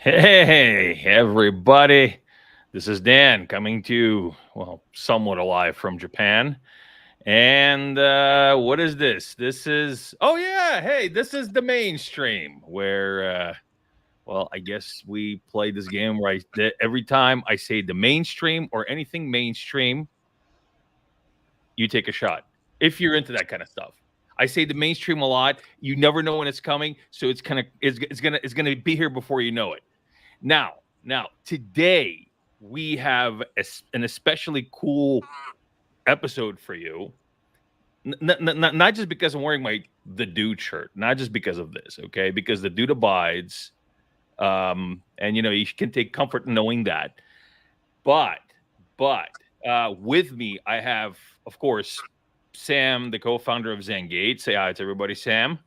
Hey, everybody. This is Dan coming to you, well, somewhat alive from Japan. And what is this? This is, oh, yeah. Hey, this is the mainstream where, well, I guess we play this game right. Every time I say the mainstream or anything mainstream, you take a shot if you're into that kind of stuff. I say the mainstream a lot. You never know when it's coming. So it's gonna be here before you know it. Now, today we have an especially cool episode for you. Not just because I'm wearing the dude shirt, not just because of this, okay? Because the dude abides, and you can take comfort in knowing that. But, with me, I have, of course, Sam, the co-founder of Zen Gates. Say hi to everybody, Sam.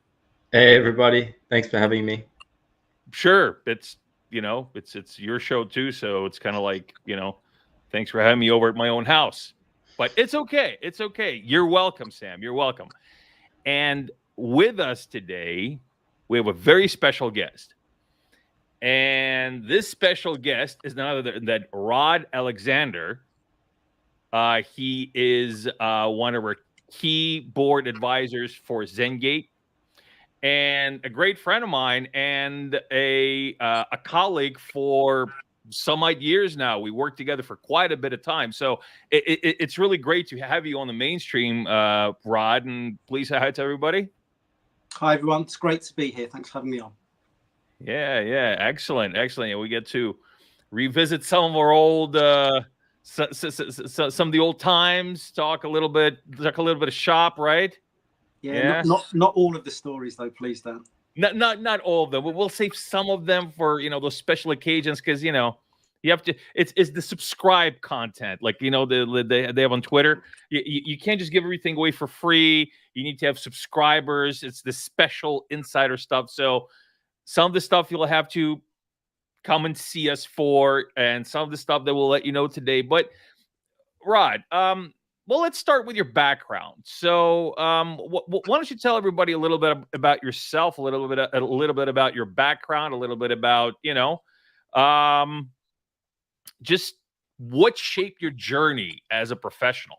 Hey everybody, thanks for having me. Sure, it's your show too, so it's kind of like, thanks for having me over at my own house. But it's okay. It's okay. You're welcome, Sam. You're welcome. And with us today, we have a very special guest. And this special guest is none other than Rod Alexander. He is one of our key board advisors for zenGate, and a great friend of mine, and a colleague for some odd years now. We worked together for quite a bit of time, so it's really great to have you on the mainstream, Rod. And please say hi to everybody. Hi everyone, it's great to be here. Thanks for having me on. Yeah, excellent. Yeah, we get to revisit some of our old, some of the old times. Talk a little bit of shop, right? Yeah. Not all of the stories though, please don't. Not all of them. We'll save some of them for those special occasions, because you have to. It's the subscribe content, like they have on Twitter. You can't just give everything away for free. You need to have subscribers. It's the special insider stuff. So some of the stuff you'll have to come and see us for, and some of the stuff that we'll let you know today. But Rod, well, let's start with your background. So, why don't you tell everybody a little bit about yourself, a little bit about your background, a little bit about um, just what shaped your journey as a professional.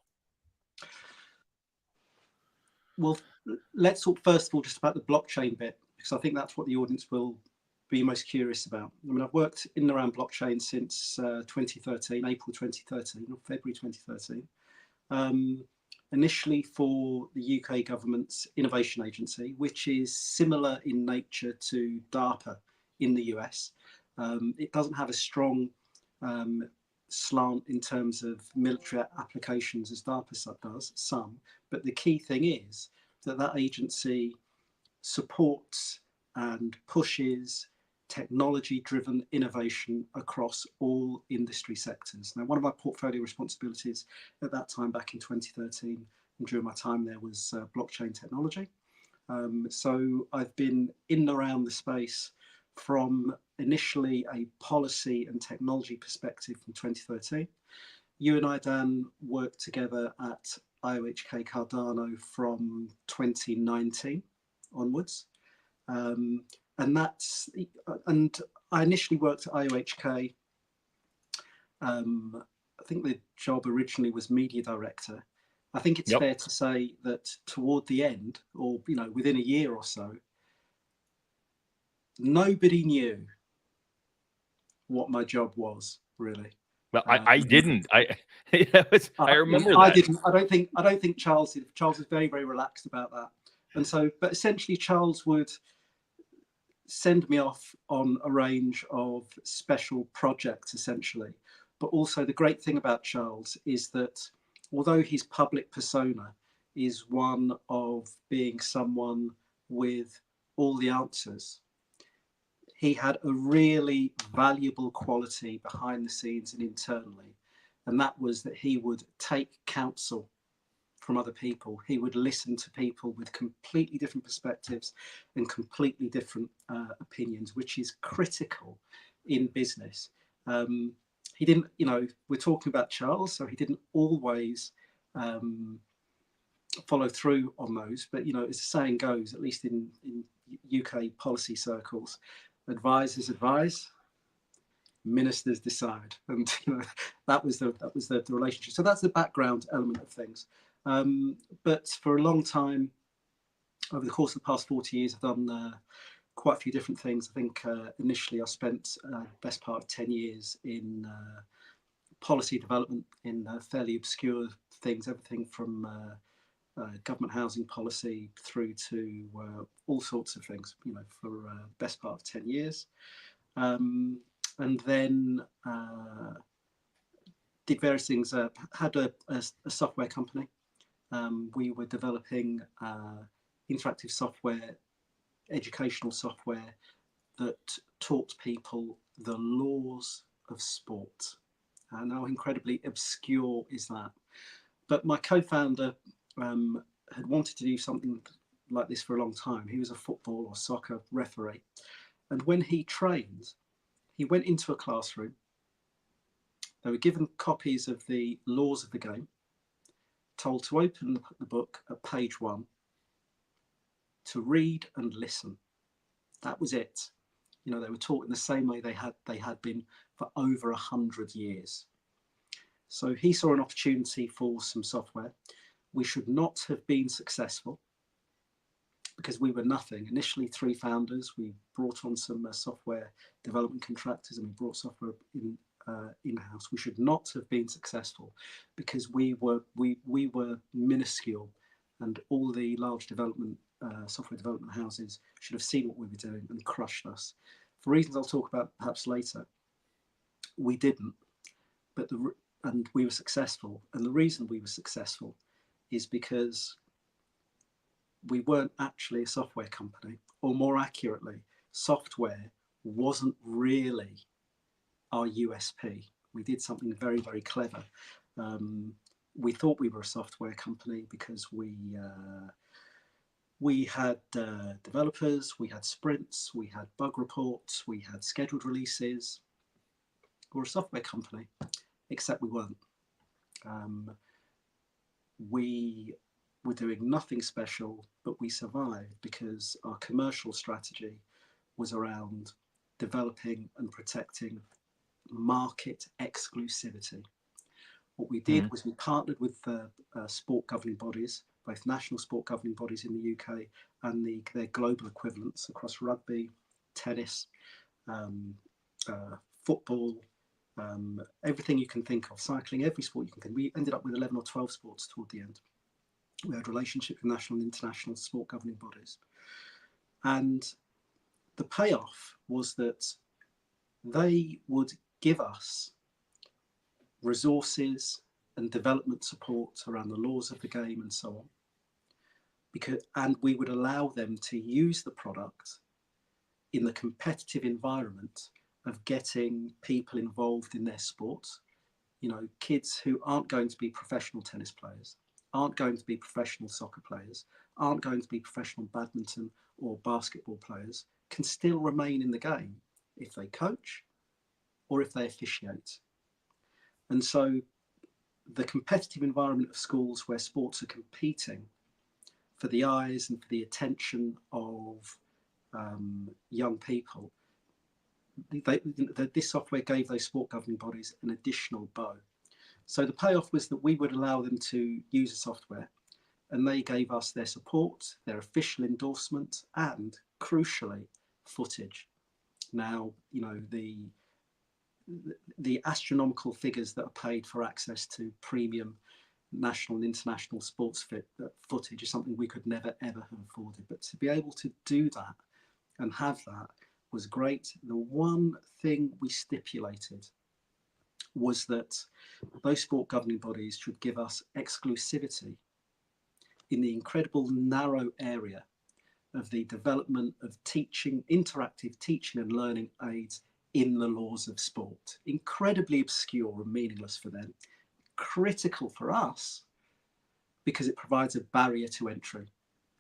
Well, let's talk first of all just about the blockchain bit, because I think that's what the audience will be most curious about. I mean, I've worked in and around blockchain since 2013, April 2013, or February 2013. Initially for the UK government's innovation agency, which is similar in nature to DARPA in the US. It doesn't have a strong slant in terms of military applications as DARPA does, some, but the key thing is that that agency supports and pushes technology-driven innovation across all industry sectors. Now, one of my portfolio responsibilities at that time, back in 2013, and during my time there, was blockchain technology. So I've been in and around the space from initially a policy and technology perspective from 2013. You and I, Dan, worked together at IOHK Cardano from 2019 onwards. And I initially worked at IOHK. I think the job originally was media director. I think it's fair to say that toward the end, or within a year or so, nobody knew what my job was, really. Well, I didn't. I remember that. I didn't. I don't think Charles did. Charles was very, very relaxed about that. And so, but essentially, Charles would send me off on a range of special projects, essentially. But also the great thing about Charles is that although his public persona is one of being someone with all the answers, he had a really valuable quality behind the scenes and internally. And that was that he would take counsel from other people. He would listen to people with completely different perspectives and completely different opinions, which is critical in business. He didn't, we're talking about Charles, so he didn't always follow through on those. But, as the saying goes, at least in UK policy circles, advisors advise, ministers decide, and that was the relationship. So that's the background element of things. But for a long time, over the course of the past 40 years, I've done quite a few different things. I think initially I spent the best part of 10 years in policy development in fairly obscure things, everything from government housing policy through to all sorts of things, for best part of 10 years. And then did various things, had a software company. We were developing interactive software, educational software that taught people the laws of sport. And how incredibly obscure is that? But my co-founder had wanted to do something like this for a long time. He was a football or soccer referee. And when he trained, he went into a classroom. They were given copies of the laws of the game, told to open the book at page 1, to read and listen. That was it. They were taught in the same way they had been for over 100 years. So he saw an opportunity for some software. We should not have been successful because we were nothing. Initially, 3 founders. We brought on some software development contractors, and we brought software in-house. We should not have been successful because we were minuscule, and all the large development software development houses should have seen what we were doing and crushed us. For reasons I'll talk about perhaps later, we didn't, and we were successful. And the reason we were successful is because we weren't actually a software company, or more accurately, software wasn't really our USP. We did something very, very clever. We thought we were a software company because we had developers, we had sprints, we had bug reports, we had scheduled releases. We're a software company, except we weren't. We were doing nothing special, but we survived because our commercial strategy was around developing and protecting market exclusivity. What we did was we partnered with sport governing bodies, both national sport governing bodies in the UK and their global equivalents across rugby, tennis, football, everything you can think of, cycling, every sport you can think. We ended up with 11 or 12 sports toward the end. We had relationships with national and international sport governing bodies. And the payoff was that they would give us resources and development support around the laws of the game and so on, and we would allow them to use the product in the competitive environment of getting people involved in their sports. Kids who aren't going to be professional tennis players, aren't going to be professional soccer players, aren't going to be professional badminton or basketball players, can still remain in the game if they coach or if they officiate. And so the competitive environment of schools where sports are competing for the eyes and for the attention of young people, this software gave those sport governing bodies an additional bow. So the payoff was that we would allow them to use the software, and they gave us their support, their official endorsement, and crucially, footage. Now, the astronomical figures that are paid for access to premium national and international sports footage is something we could never, ever have afforded. But to be able to do that and have that was great. The one thing we stipulated was that those sport governing bodies should give us exclusivity in the incredible narrow area of the development of teaching, interactive teaching and learning aids in the laws of sport. Incredibly obscure and meaningless for them. Critical for us because it provides a barrier to entry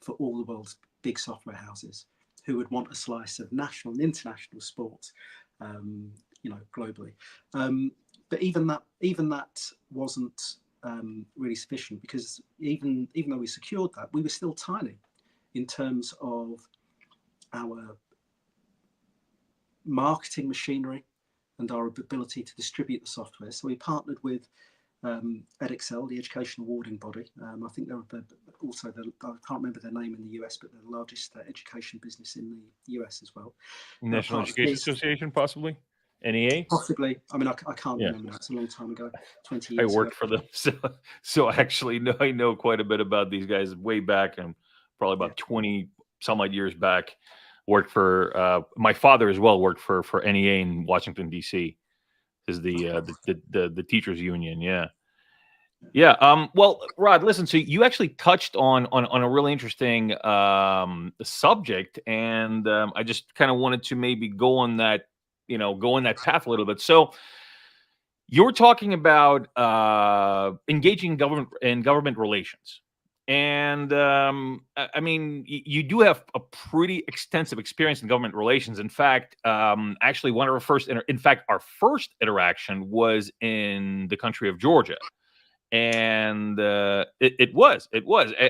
for all the world's big software houses who would want a slice of national and international sport, globally. But even that wasn't really sufficient, because even though we secured that, we were still tiny in terms of our marketing machinery, and our ability to distribute the software. So we partnered with EdExcel, the education awarding body. I think they're also, I can't remember their name in the US, but they're the largest education business in the US as well. National Education Association, possibly? NEA? Possibly. I mean, I can't remember. It's a long time ago, 20 years I worked for them, so actually, I know quite a bit about these guys way back, and probably about 20 some odd years back. Worked for my father as well. Worked for NEA in Washington D.C. is the teachers union. Yeah. Well, Rod, listen. So you actually touched on a really interesting subject, and I just kind of wanted to maybe go on that path a little bit. So you're talking about engaging government relations. And I mean, you do have a pretty extensive experience in government relations. In fact, actually, one of our our first interaction was in the country of Georgia, and it was,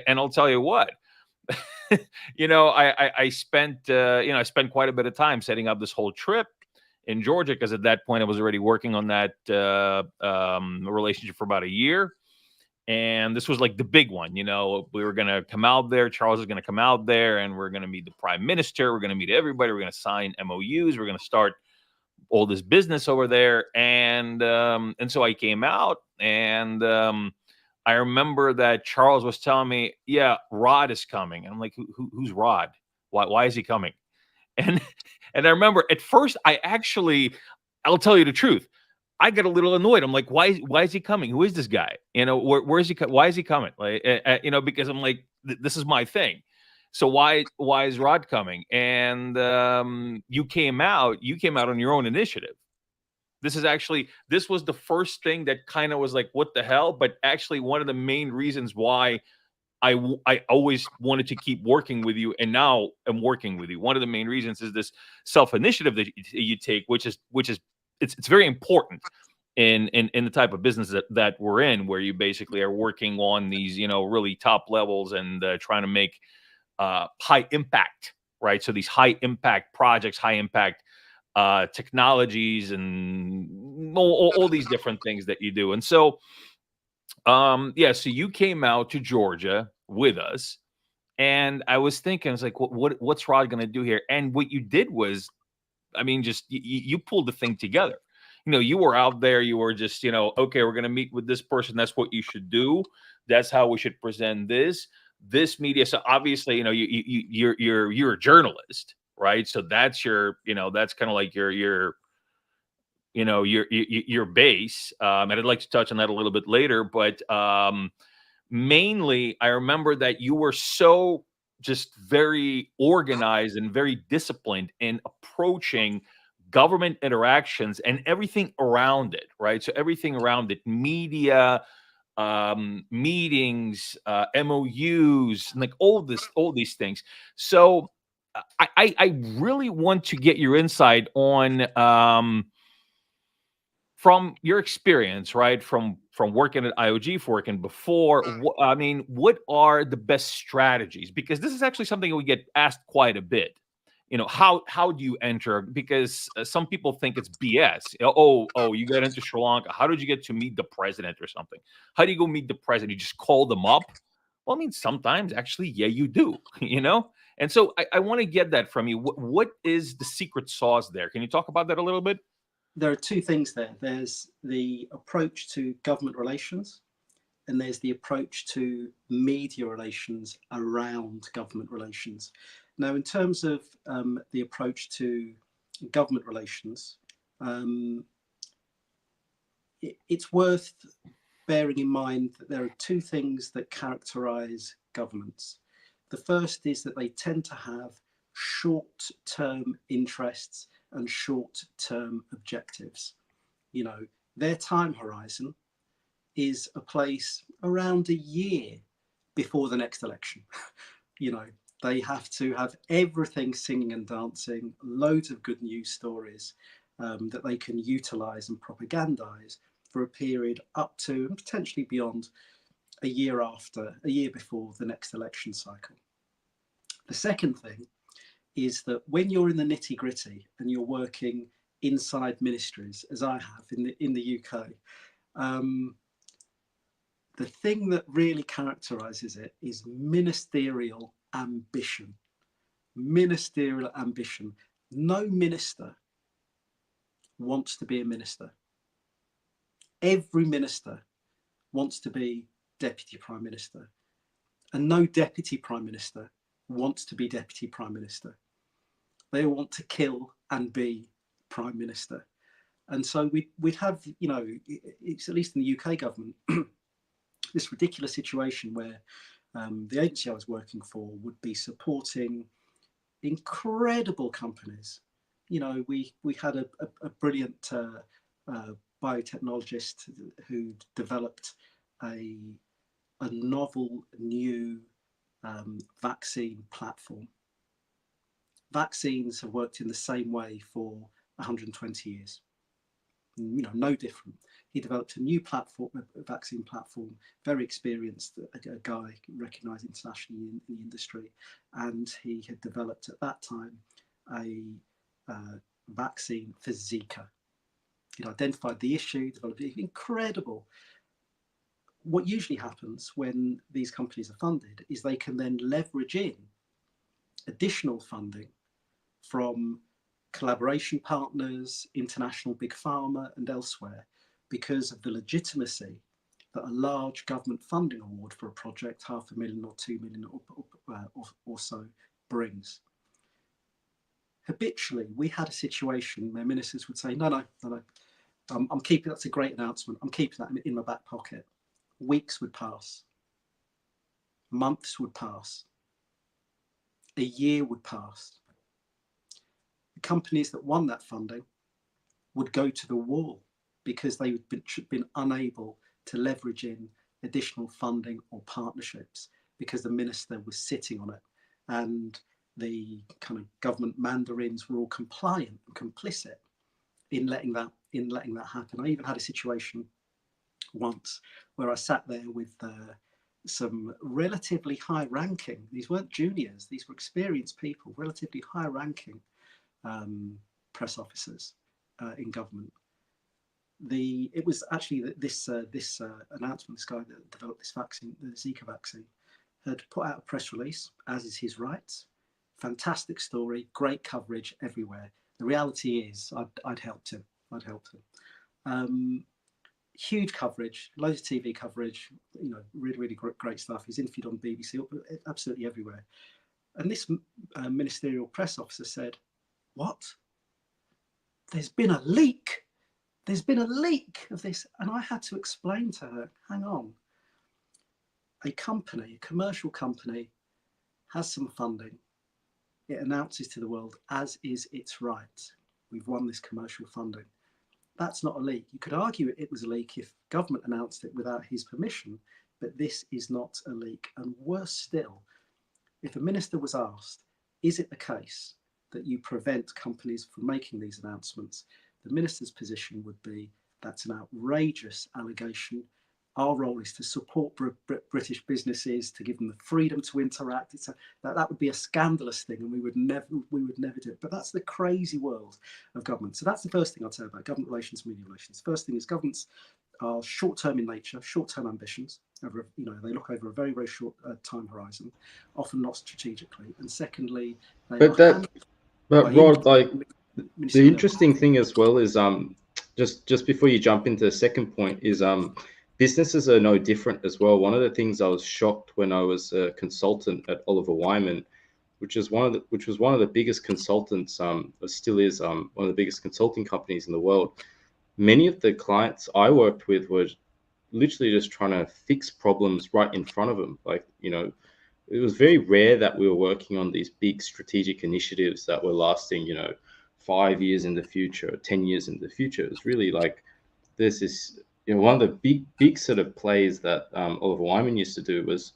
and I'll tell you what, I spent quite a bit of time setting up this whole trip in Georgia, because at that point I was already working on that relationship for about a year. And this was like the big one. We were going to come out there. Charles is going to come out there, and we're going to meet the prime minister. We're going to meet everybody. We're going to sign MOUs. We're going to start all this business over there. And so I came out, and I remember that Charles was telling me, yeah, Rod is coming. And I'm like, who's Rod? Why is he coming? And I remember at first I'll tell you the truth, I get a little annoyed. I'm like, why is he coming? Who is this guy? Where is he? Why is he coming? Like, because I'm like, this is my thing. So why is Rod coming? And you came out on your own initiative. This was the first thing that kind of was like, what the hell? But actually, one of the main reasons why I always wanted to keep working with you, and now I'm working with you. One of the main reasons is this self-initiative that you take, which is it's very important in the type of business that we're in, where you basically are working on these, really top levels, and trying to make high impact, right? So these high impact projects, high impact technologies, and all these different things that you do. And so, so you came out to Georgia with us, and I was thinking, I was like, what's Rod going to do here? And what you did was, I mean, just you pulled the thing together. You were out there. You were just, okay, we're going to meet with this person. That's what you should do. That's how we should present this media. So obviously, you're a journalist, right? So that's that's kind of like your base. And I'd like to touch on that a little bit later, but mainly, I remember that you were so just very organized and very disciplined in approaching government interactions and everything around it, right? So everything around it, media, meetings, MOUs, and like all these things. So I really want to get your insight on from your experience, right? From working at IOG, for working before, I mean, what are the best strategies? Because this is actually something we get asked quite a bit. How do you enter? Because some people think it's BS. Oh, you got into Sri Lanka. How did you get to meet the president or something? How do you go meet the president? You just call them up? Well, I mean, sometimes actually, yeah, you do. And so I want to get that from you. What is the secret sauce there? Can you talk about that a little bit? There are two things there. There's the approach to government relations, and there's the approach to media relations around government relations. Now, in terms of the approach to government relations, it's worth bearing in mind that there are two things that characterize governments. The first is that they tend to have short-term interests and short-term objectives. Their time horizon is a place around a year before the next election. They have to have everything singing and dancing, loads of good news stories that they can utilize and propagandize for a period up to and potentially beyond a year before the next election cycle. The second thing is that when you're in the nitty-gritty and you're working inside ministries, as I have in the UK, the thing that really characterises it is ministerial ambition. Ministerial ambition. No minister wants to be a minister. Every minister wants to be deputy prime minister, and no deputy prime minister wants to be deputy prime minister. They want to kill and be prime minister. And so we'd have, you know, it's at least in the UK government, this ridiculous situation where the agency I was working for would be supporting incredible companies. You know, we had a brilliant biotechnologist who developed a novel new vaccine platform. Vaccines have worked in the same way for 120 years. You know, no different. He developed a new platform, a vaccine platform, very experienced, a guy recognised internationally in the industry, and he had developed at that time a vaccine for Zika. He'd identified the issue, developed it. Incredible. What usually happens when these companies are funded is they can then leverage in additional funding from collaboration partners, international big pharma and elsewhere, because of the legitimacy that a large government funding award for a project, $500,000 or $2 million or so, brings. Habitually, we had a situation where ministers would say, no, I'm keeping, that's a great announcement, I'm keeping that in my back pocket. Weeks would pass, months would pass, a year would pass. The companies that won that funding would go to the wall because they had been unable to leverage in additional funding or partnerships because the minister was sitting on it, and the kind of government mandarins were all compliant and complicit in letting that happen. I even had a situation once where I sat there with some relatively high ranking, these weren't juniors, these were experienced people, relatively high ranking press officers in government. It was actually this announcement, this guy that developed this vaccine, the Zika vaccine, had put out a press release, as is his right. Fantastic story, great coverage everywhere. The reality is, I'd helped him. Huge coverage, loads of TV coverage, you know, really great stuff. He's interviewed on BBC, absolutely everywhere. And this ministerial press officer said, "What? There's been a leak. There's been a leak of this." And I had to explain to her, hang on. A company, a commercial company, has some funding. It announces to the world, as is its right, we've won this commercial funding. That's not a leak. You could argue it was a leak if government announced it without his permission, but this is not a leak. And worse still, if a minister was asked, is it the case that you prevent companies from making these announcements? The minister's position would be, that's an outrageous allegation. Our role is to support British businesses, to give them the freedom to interact. That would be a scandalous thing, and we would never do it. But that's the crazy world of government. So that's the first thing I'd say about government relations, media relations. First thing is governments are short-term in nature, short-term ambitions. You know, they look over a very short time horizon, often not strategically. And secondly, But Rod, like the interesting thing as well is just before you jump into the second point is businesses are no different as well. One of the things I was shocked when I was a consultant at Oliver Wyman, which was one of the biggest consultants, or still is one of the biggest consulting companies in the world. Many of the clients I worked with were literally just trying to fix problems right in front of them. Like, you know, it was very rare that we were working on these big strategic initiatives that were lasting, you know, 5 years in the future, 10 years in the future. It was really like, there's this, you know, one of the big sort of plays that Oliver Wyman used to do was,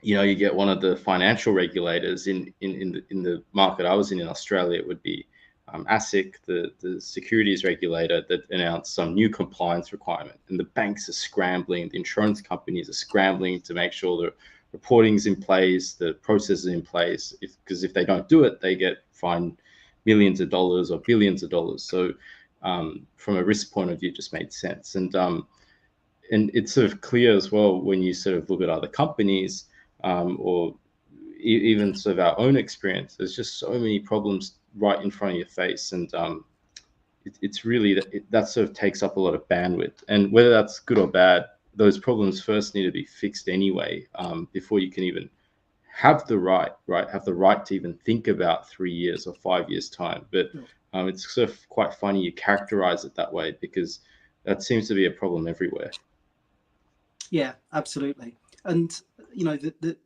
you know, you get one of the financial regulators in the market I was in Australia. It would be ASIC, the securities regulator, that announced some new compliance requirement, and the banks are scrambling, the insurance companies are scrambling to make sure the reporting's in place, the process is in place, because if they don't do it, they get fined millions of dollars or billions of dollars. So from a risk point of view, it just made sense. And it's sort of clear as well when you sort of look at other companies or even sort of our own experience. There's just so many problems right in front of your face, and it's really that sort of takes up a lot of bandwidth. And whether that's good or bad, those problems first need to be fixed anyway before you can even have the right to even think about 3 years or 5 years time. But it's sort of quite funny you characterize it that way, because that seems to be a problem everywhere. Yeah, absolutely. And you know, the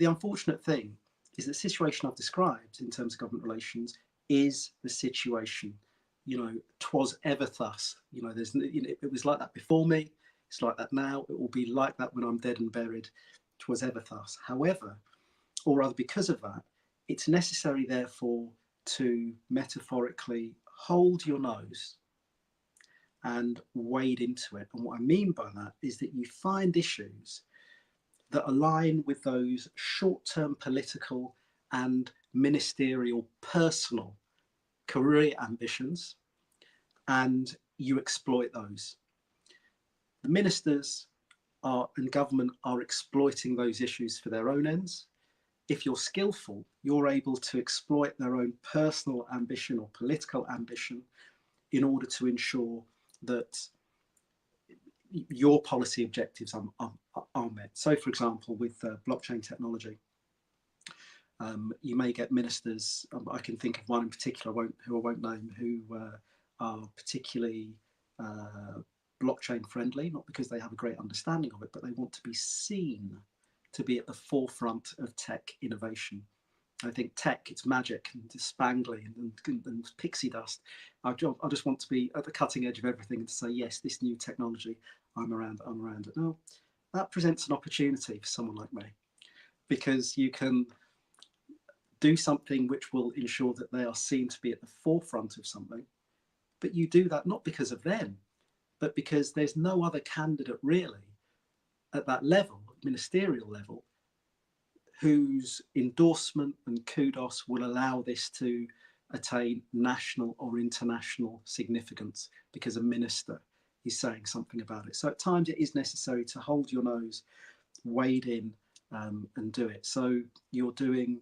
unfortunate thing is the situation I've described in terms of government relations is the situation. You know, 'twas ever thus. You know, it was like that before me. It's like that now. It will be like that when I'm dead and buried. 'Twas ever thus. However, or rather because of that, it's necessary, therefore, to metaphorically hold your nose and wade into it. And what I mean by that is that you find issues that align with those short-term political and ministerial personal career ambitions, and you exploit those. The ministers and government are exploiting those issues for their own ends. If you're skillful, you're able to exploit their own personal ambition or political ambition in order to ensure that your policy objectives are met. So, for example, with blockchain technology, you may get ministers. I can think of one in particular, who I won't name, who are particularly blockchain friendly, not because they have a great understanding of it, but they want to be seen to be at the forefront of tech innovation. I think tech, it's magic and spangly and pixie dust. I just want to be at the cutting edge of everything and to say, yes, this new technology, I'm around it. No, that presents an opportunity for someone like me, because you can do something which will ensure that they are seen to be at the forefront of something, but you do that not because of them, but because there's no other candidate really at that level, ministerial level, whose endorsement and kudos will allow this to attain national or international significance because a minister is saying something about it. So at times it is necessary to hold your nose, wade in, and do it. So you're doing,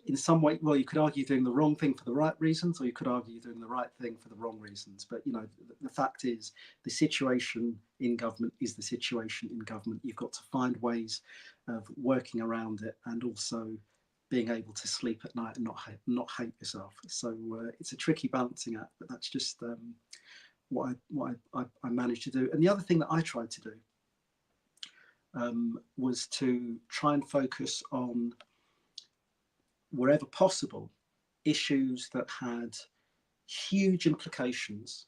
in some way, well, you could argue doing the wrong thing for the right reasons, or you could argue doing the right thing for the wrong reasons. But you know, the fact is, the situation in government is the situation in government. You've got to find ways of working around it, and also being able to sleep at night and not hate yourself. So it's a tricky balancing act, but that's just what I managed to do. And the other thing that I tried to do was to try and focus on, wherever possible, issues that had huge implications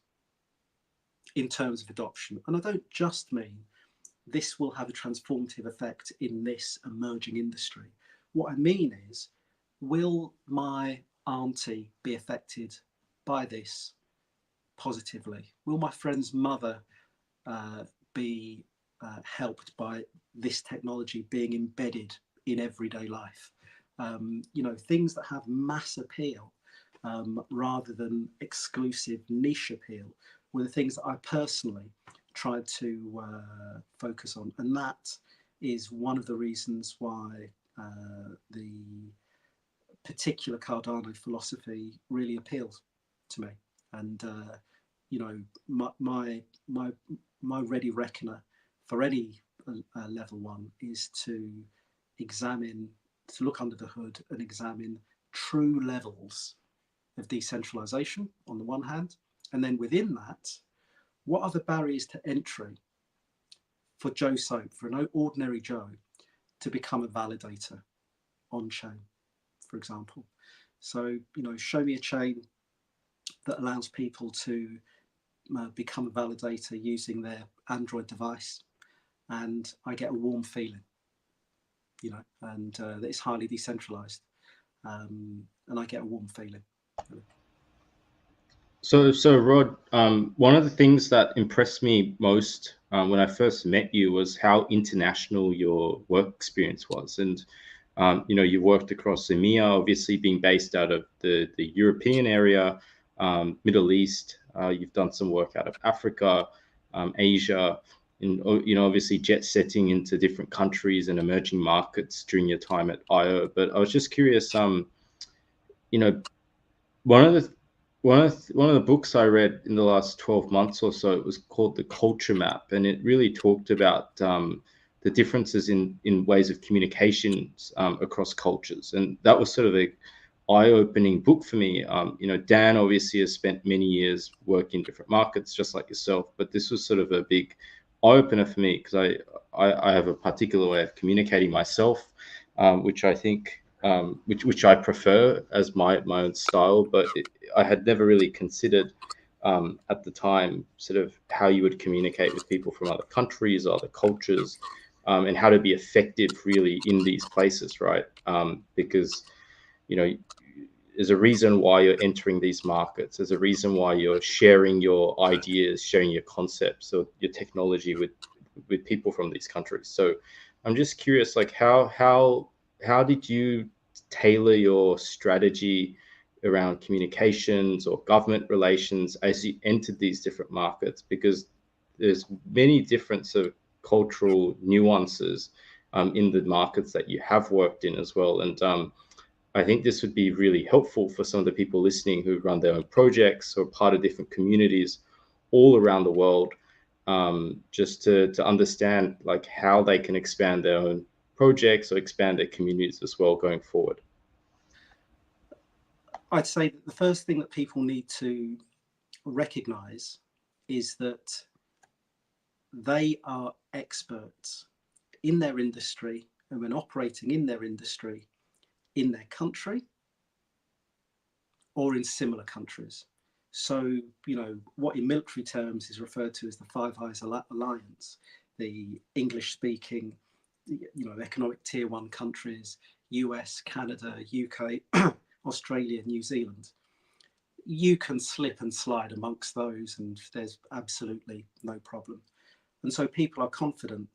in terms of adoption. And I don't just mean this will have a transformative effect in this emerging industry. What I mean is, will my auntie be affected by this positively? Will my friend's mother be helped by this technology being embedded in everyday life? You know, things that have mass appeal rather than exclusive niche appeal were the things that I personally tried to focus on. And that is one of the reasons why the particular Cardano philosophy really appeals to me. And you know, my ready reckoner for any level one is to look under the hood and examine true levels of decentralization on the one hand, and then within that, what are the barriers to entry for Joe Soap, for an ordinary Joe, to become a validator on chain, for example. So, you know, show me a chain that allows people to become a validator using their Android device, and I get a warm feeling, you know, and that it's highly decentralized, and I get a warm feeling. So Rod, one of the things that impressed me most when I first met you was how international your work experience was. And You know, you worked across EMEA, obviously being based out of the European area, Middle East. You've done some work out of Africa, Asia, and, you know, obviously jet setting into different countries and emerging markets during your time at IO. But I was just curious, you know, one of the books I read in the last 12 months or so, it was called The Culture Map, and it really talked about the differences in ways of communications across cultures. And that was sort of a eye-opening book for me. You know, Dan obviously has spent many years working in different markets, just like yourself, but this was sort of a big eye-opener for me, because I have a particular way of communicating myself, which I think which I prefer as my own style, but I had never really considered at the time sort of how you would communicate with people from other countries, other cultures, and how to be effective really in these places, right? Because, you know, there's a reason why you're entering these markets. There's a reason why you're sharing your ideas, sharing your concepts or your technology with people from these countries. So I'm just curious, like how did you tailor your strategy around communications or government relations as you entered these different markets? Because there's many different sort of cultural nuances in the markets that you have worked in as well. And I think this would be really helpful for some of the people listening who run their own projects or part of different communities all around the world, just to understand like how they can expand their own projects or expand their communities as well going forward. I'd say that the first thing that people need to recognize is that they are experts in their industry, and when operating in their industry, in their country or in similar countries. So, you know, what in military terms is referred to as the Five Eyes Alliance, the English-speaking, you know, economic tier one countries, US, Canada, UK, Australia, New Zealand. You can slip and slide amongst those, and there's absolutely no problem. And so people are confident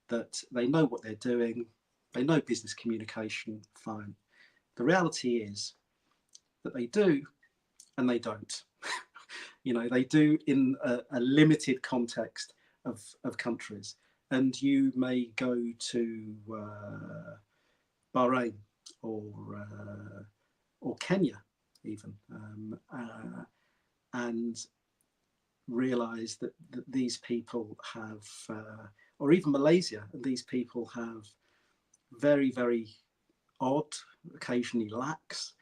that they know what they're doing, they know business communication, fine. The reality is that they do and they don't. You know, they do in a limited context of countries. And you may go to Bahrain or Kenya even, and realize that these people have, or even Malaysia, and these people have very, very odd, occasionally lax,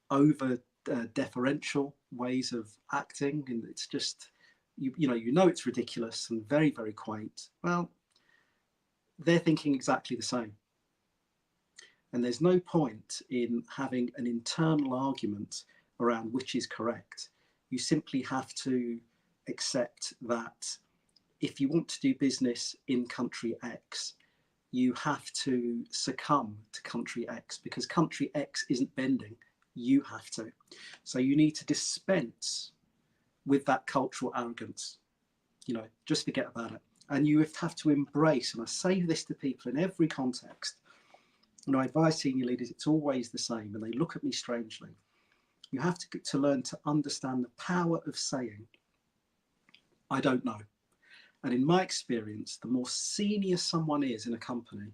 over deferential ways of acting, and it's just you know it's ridiculous and very, very quaint. Well, they're thinking exactly the same, and there's no point in having an internal argument around which is correct. You simply have to accept that if you want to do business in country X, you have to succumb to country X, because country X isn't bending. You have to. So you need to dispense with that cultural arrogance. You know, just forget about it. And you have to embrace, and I say this to people in every context, and I advise senior leaders, it's always the same, and they look at me strangely. You have to learn to understand the power of saying, I don't know. And in my experience, the more senior someone is in a company,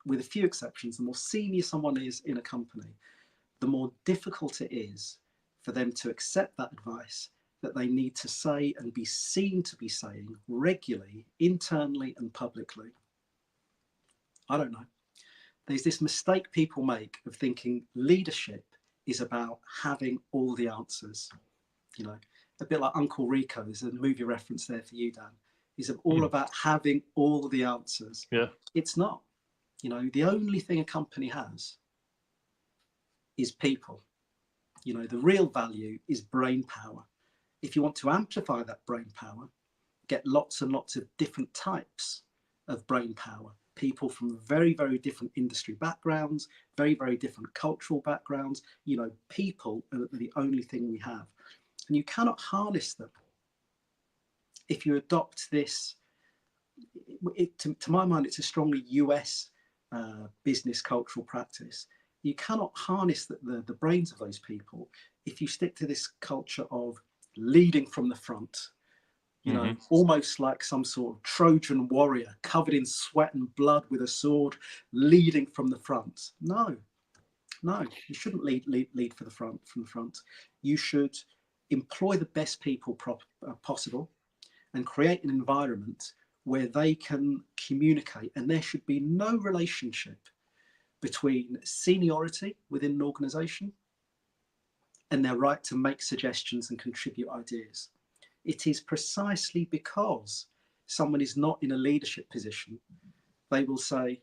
with a few exceptions, the more senior someone is in a company, the more difficult it is for them to accept that advice that they need to say and be seen to be saying regularly, internally and publicly. I don't know. There's this mistake people make of thinking leadership is about having all the answers. You know, a bit like Uncle Rico, there's a movie reference there for you, Dan, is all about having all the answers. Yeah. It's not. You know, the only thing a company has is people. You know, the real value is brain power. If you want to amplify that brain power, get lots and lots of different types of brain power. People from very, very different industry backgrounds, very, very different cultural backgrounds. You know, people are the only thing we have. And you cannot harness them if you adopt this. To my mind, it's a strongly US business cultural practice, you cannot harness the brains of those people if you stick to this culture of leading from the front, you know, almost like some sort of Trojan warrior covered in sweat and blood with a sword, leading from the front. No, you shouldn't lead from the front. You should employ the best people possible and create an environment where they can communicate, and there should be no relationship between seniority within an organization and their right to make suggestions and contribute ideas. It is precisely because someone is not in a leadership position, they will say,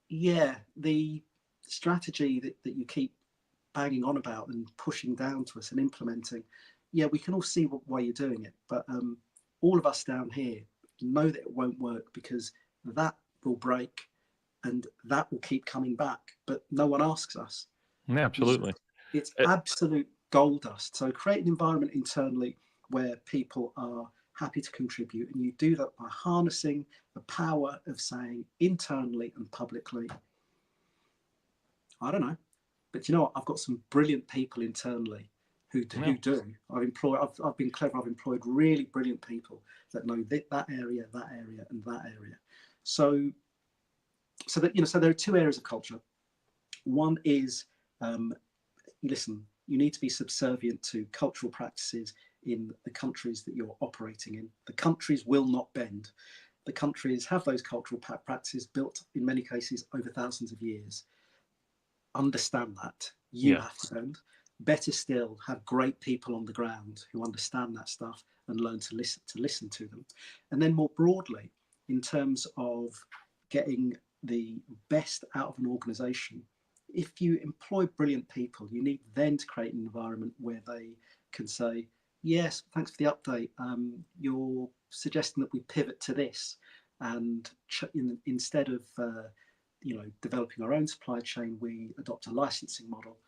yeah, the strategy that you keep banging on about and pushing down to us and implementing, yeah, we can all see why you're doing it, but all of us down here know that it won't work because that will break and that will keep coming back, but no one asks us. Yeah, absolutely. It's absolute gold dust. So create an environment internally where people are happy to contribute, and you do that by harnessing the power of saying internally and publicly, I don't know, but you know what, I've got some brilliant people internally who do. I've been clever. I've employed really brilliant people that know that area, and that area. So there are two areas of culture. One is, listen, you need to be subservient to cultural practices in the countries that you're operating in. The countries will not bend. The countries have those cultural practices built in many cases over thousands of years. Understand that. You have to bend. Better still, have great people on the ground who understand that stuff and learn to listen to them. And then more broadly, in terms of getting the best out of an organization, if you employ brilliant people, you need then to create an environment where they can say, yes, thanks for the update. You're suggesting that we pivot to this, and instead of developing our own supply chain, we adopt a licensing model.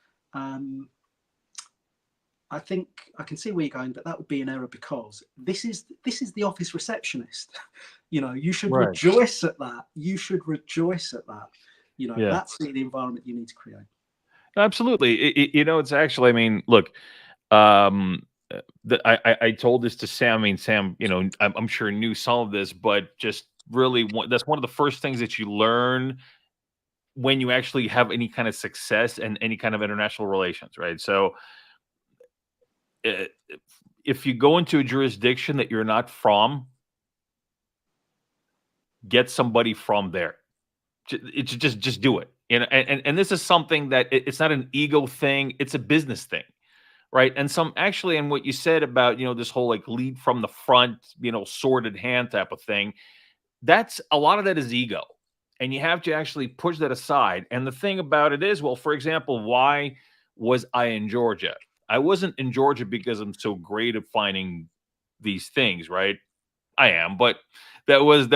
I think I can see where you're going, but that would be an error because this is the office receptionist. You should rejoice at that. You should rejoice at that. That's the environment you need to create. Absolutely. It's actually, I mean, look, I told this to Sam. I mean, Sam, I'm sure knew some of this, but just really, that's one of the first things that you learn when you actually have any kind of success and any kind of international relations, right? So if you go into a jurisdiction that you're not from, get somebody from there. It's just do it. And this is something that it's not an ego thing. It's a business thing. Right. And and what you said about, this whole like lead from the front, sword in hand type of thing, that's a lot of that is ego. And you have to actually push that aside. And the thing about it is, well, for example, why was I in Georgia? I wasn't in Georgia because I'm so great at finding these things, right? I am, but that wasn't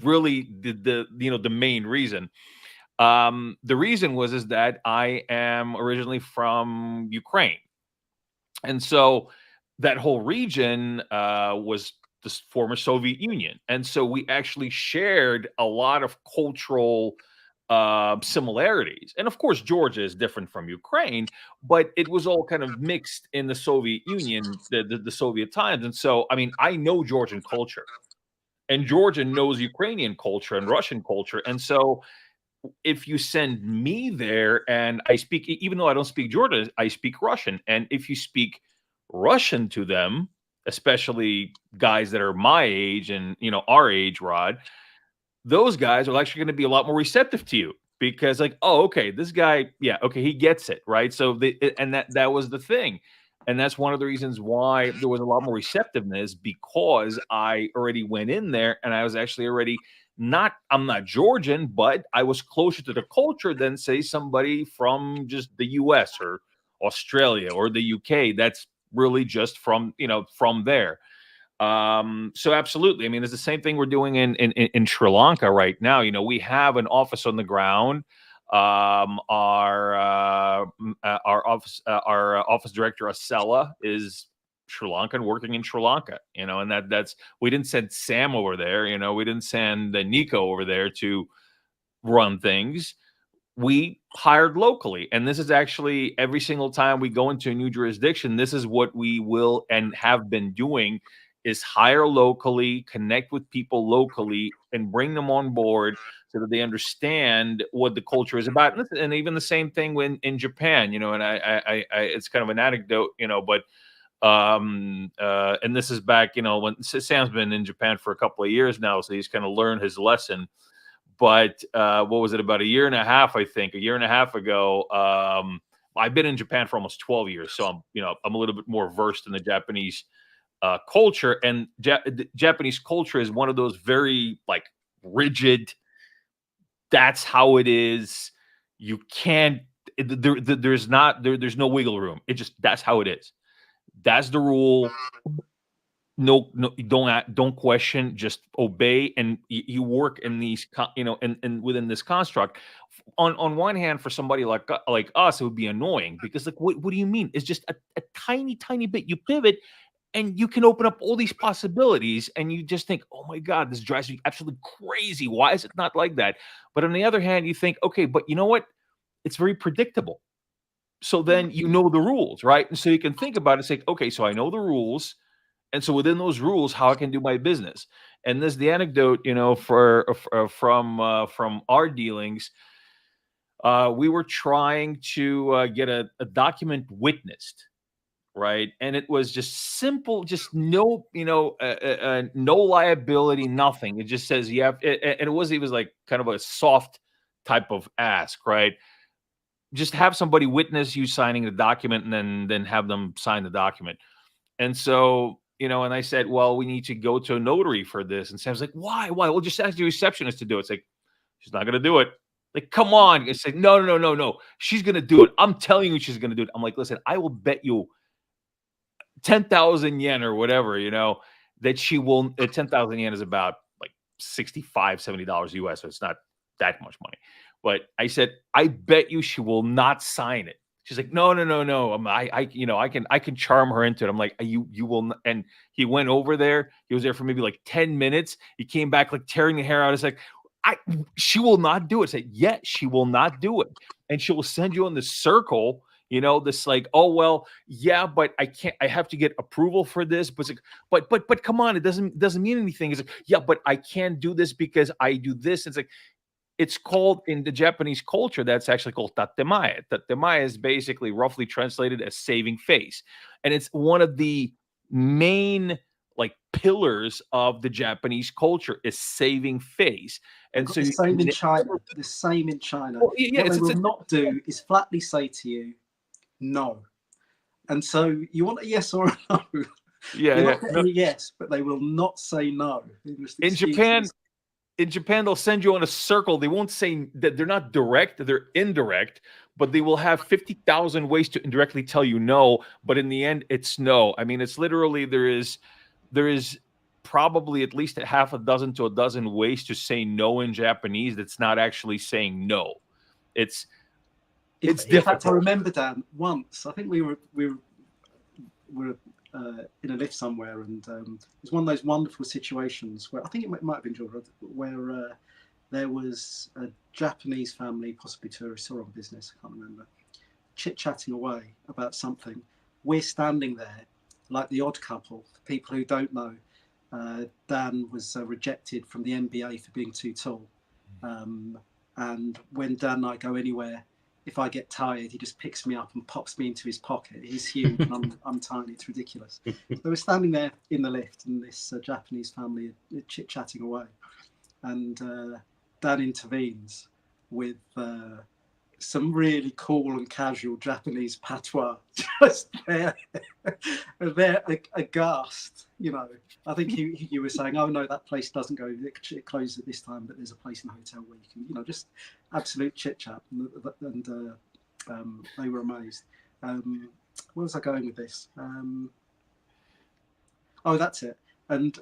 really the main reason. The reason is that I am originally from Ukraine. And so that whole region was the former Soviet Union. And so we actually shared a lot of cultural similarities. And of course, Georgia is different from Ukraine, but it was all kind of mixed in the Soviet Union, the Soviet times. And so, I mean, I know Georgian culture, and Georgia knows Ukrainian culture and Russian culture. And so if you send me there and I speak, even though I don't speak Georgian, I speak Russian. And if you speak Russian to them, especially guys that are my age and, our age, Rod, those guys are actually going to be a lot more receptive to you because like, oh, okay, this guy, yeah, okay, he gets it, right? So that was the thing. And that's one of the reasons why there was a lot more receptiveness, because I already went in there and I was actually already I'm not Georgian, but I was closer to the culture than say somebody from just the US or Australia or the UK. That's really just from there. So absolutely. I mean, it's the same thing we're doing in Sri Lanka right now. We have an office on the ground. Our office director Asela is Sri Lankan, working in Sri Lanka. And that's we didn't send Sam over there. We didn't send Nico over there to run things, we hired locally. And this is actually every single time we go into a new jurisdiction, this is what we will and have been doing, is hire locally, connect with people locally, and bring them on board so that they understand what the culture is about. And even the same thing when in Japan, and I it's kind of an anecdote, but and this is back, when Sam's been in Japan for a couple of years now, so he's kind of learned his lesson. But what was it, about a year and a half, I think, a year and a half ago? I've been in Japan for almost 12 years, so I'm a little bit more versed in the Japanese culture. And the Japanese culture is one of those very like rigid. That's how it is. You can't. There's no wiggle room. That's how it is. That's the rule. No, don't question, just obey. And you work in these, and within this construct. On one hand, for somebody like us, it would be annoying because, like, what do you mean? It's just a tiny bit. You pivot, and you can open up all these possibilities, and you just think, oh my God, this drives me absolutely crazy. Why is it not like that? But on the other hand, you think, okay, but you know what? It's very predictable. So then you know the rules, right? And so you can think about it, say, okay, so I know the rules. And so within those rules, how I can do my business. And this, the anecdote, from our dealings, we were trying to get a document witnessed, right? And it was just simple, just no, no liability, nothing. It just says you have, and it was like kind of a soft type of ask, right? Just have somebody witness you signing the document, and then have them sign the document. And so, and I said, well, we need to go to a notary for this. And Sam's like, why? We'll just ask the receptionist to do it. It's like, she's not going to do it. Like, come on. It's like, no. She's going to do it. I'm telling you, she's going to do it. I'm like, listen, I will bet you 10,000 yen or whatever, that she will. 10,000 yen is about like $65, $70 US. So it's not that much money. But I said, I bet you she will not sign it. She's like, no. I can charm her into it. I'm like, you will not. And he went over there. He was there for maybe like 10 minutes. He came back like tearing the hair out. It's like, she will not do it. I said, yeah, she will not do it. And she will send you in this circle, this like, oh, well, yeah, but I can't, I have to get approval for this. But it's like, but come on, it doesn't mean anything. It's like, yeah, but I can't do this because I do this. It's like, it's called, in the Japanese culture, that's actually called tatemae. Tatemae is basically roughly translated as saving face. And it's one of the main like pillars of the Japanese culture is saving face. And so the same in China. The same in China. Well, yeah, what they will not do is flatly say to you, no. And so you want a yes or a no. You're not getting a yes, but they will not say no. In Japan, they'll send you on a circle. They won't say that. They're not direct, they're indirect, but they will have 50,000 ways to indirectly tell you no. But in the end, it's no. I mean, it's literally, there is probably at least a half a dozen to a dozen ways to say no in Japanese. That's not actually saying no. It's difficult. In fact, I remember, Dan, once, I think we were in a lift somewhere, and it was one of those wonderful situations where I think it might have been Georgia, where there was a Japanese family, possibly tourists or on business, I can't remember, chit-chatting away about something. We're standing there like the odd couple. For people who don't know, Dan was rejected from the NBA for being too tall. And when Dan and I go anywhere, if I get tired, he just picks me up and pops me into his pocket. He's huge and I'm tiny. It's ridiculous. So we're standing there in the lift, and this Japanese family are chit-chatting away. And Dan intervenes with some really cool and casual Japanese patois. Just there, they're aghast. I think you were saying, oh no, that place doesn't go, it closes at this time, but there's a place in the hotel where you can, just absolute chit chat. And they were amazed. Where was I going with this? Oh, that's it. And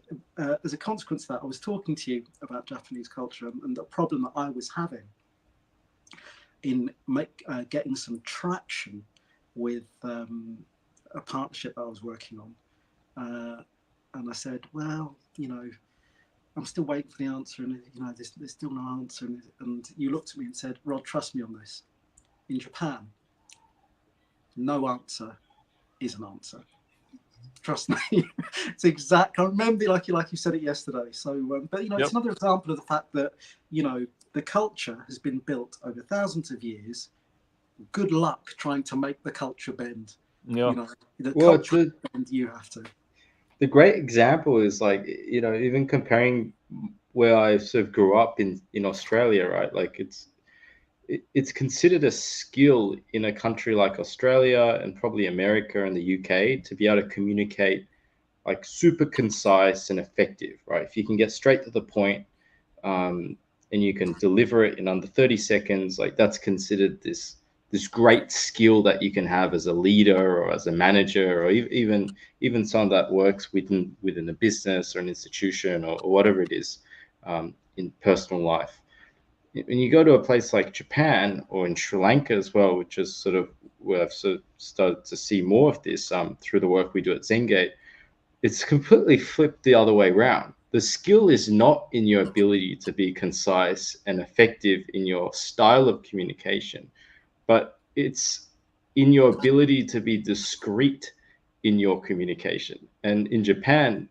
as a consequence of that, I was talking to you about Japanese culture and the problem that I was having in getting some traction with a partnership that I was working on. And I said, well, I'm still waiting for the answer, and there's still no answer. And you looked at me and said, Rod, trust me on this. In Japan, no answer is an answer. Trust me. It's exact. I remember like you said it yesterday. So, but it's another example of the fact that the culture has been built over thousands of years. Good luck trying to make the culture bend. Yeah. The culture bend, you have to. The great example is like, even comparing where I sort of grew up in Australia, right? Like it's considered a skill in a country like Australia and probably America and the UK to be able to communicate like super concise and effective, right? If you can get straight to the point, and you can deliver it in under 30 seconds, like that's considered this great skill that you can have as a leader or as a manager, or even someone that works within a business or an institution or whatever it is, in personal life. When you go to a place like Japan or in Sri Lanka as well, which is sort of where I've sort of started to see more of this through the work we do at zenGate, it's completely flipped the other way around. The skill is not in your ability to be concise and effective in your style of communication, but it's in your ability to be discreet in your communication. And in Japan,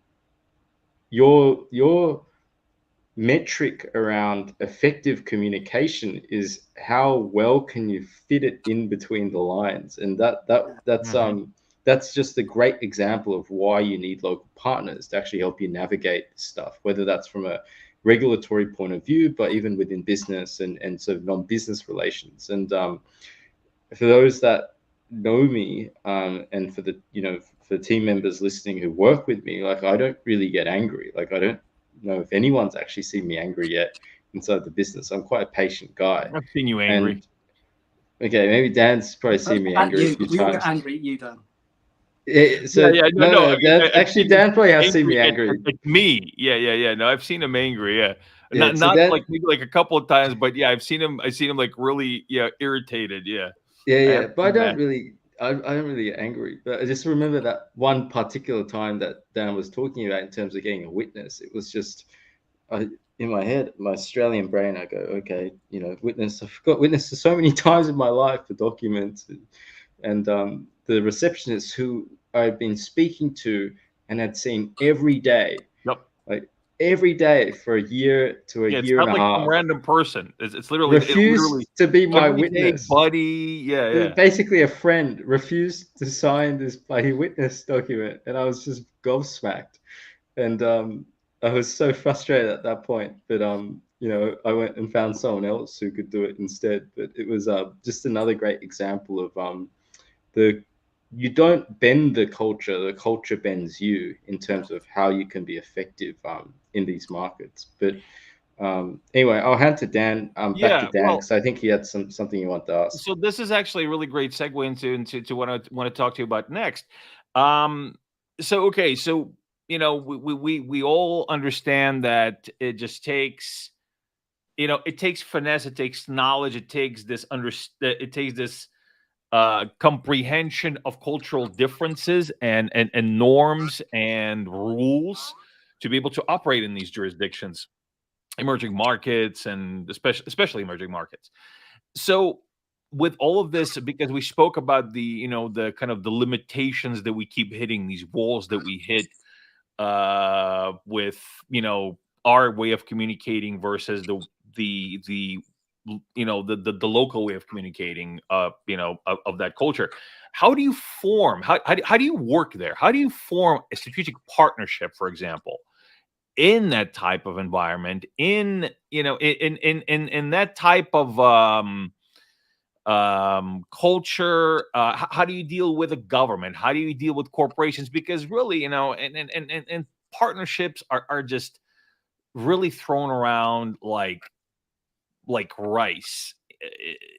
your metric around effective communication is how well can you fit it in between the lines, and that's just a great example of why you need local partners to actually help you navigate stuff, whether that's from a regulatory point of view, but even within business and sort of non-business relations. And for those that know me, and for the team members listening who work with me, like I don't really get angry. Like I don't know if anyone's actually seen me angry yet inside the business. I'm quite a patient guy. I've seen you angry. And, okay, maybe Dan's probably seen me angry a few we all times. get angry at you, Dan. No, actually, Dan probably has seen me angry. It's me. Yeah. No, I've seen him angry. Yeah. Yeah, Not so Dan, like maybe like a couple of times, but yeah, I've seen him like really irritated. Yeah. Yeah. But I don't really get angry. But I just remember that one particular time that Dan was talking about in terms of getting a witness. It was just in my head, my Australian brain, I go, okay, witness. I've got witnesses so many times in my life for documents, and the receptionist who I've been speaking to and had seen every day. Yep. Like every day for a year to a year and a half. It's not like some random person. It's literally refused to be my witness, buddy. Yeah. Basically, a friend refused to sign this bloody witness document, and I was just gobsmacked, and I was so frustrated at that point. But I went and found someone else who could do it instead. But it was just another great example of you don't bend the culture bends you in terms of how you can be effective in these markets. But anyway, I'll hand to Dan. Back to Dan, because I think he had something he wanted to ask. So this is actually a really great segue into what I want to talk to you about next. So we all understand that it just takes it takes finesse, it takes knowledge, it takes this comprehension of cultural differences and norms and rules to be able to operate in these jurisdictions, emerging markets, and especially emerging markets. So with all of this, because we spoke about the the kind of the limitations that we keep hitting, these walls that we hit with our way of communicating versus the local way of communicating of that culture. How do you form how do you work there? How do you form a strategic partnership, for example, in that type of environment, in that type of culture? How do you deal with a government? How do you deal with corporations? Because really, and partnerships are just really thrown around like rice,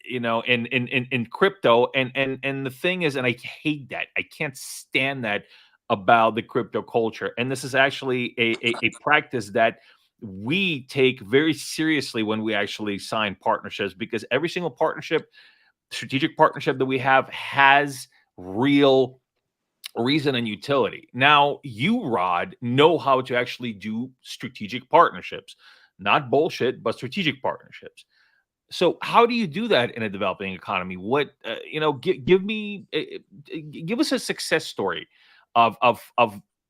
in crypto. And the thing is, and I hate that, I can't stand that about the crypto culture. And this is actually a practice that we take very seriously when we actually sign partnerships, because every single strategic partnership that we have has real reason and utility. Now, you, Rod, know how to actually do strategic partnerships, not bullshit, but strategic partnerships. So, how do you do that in a developing economy? What give us a success story of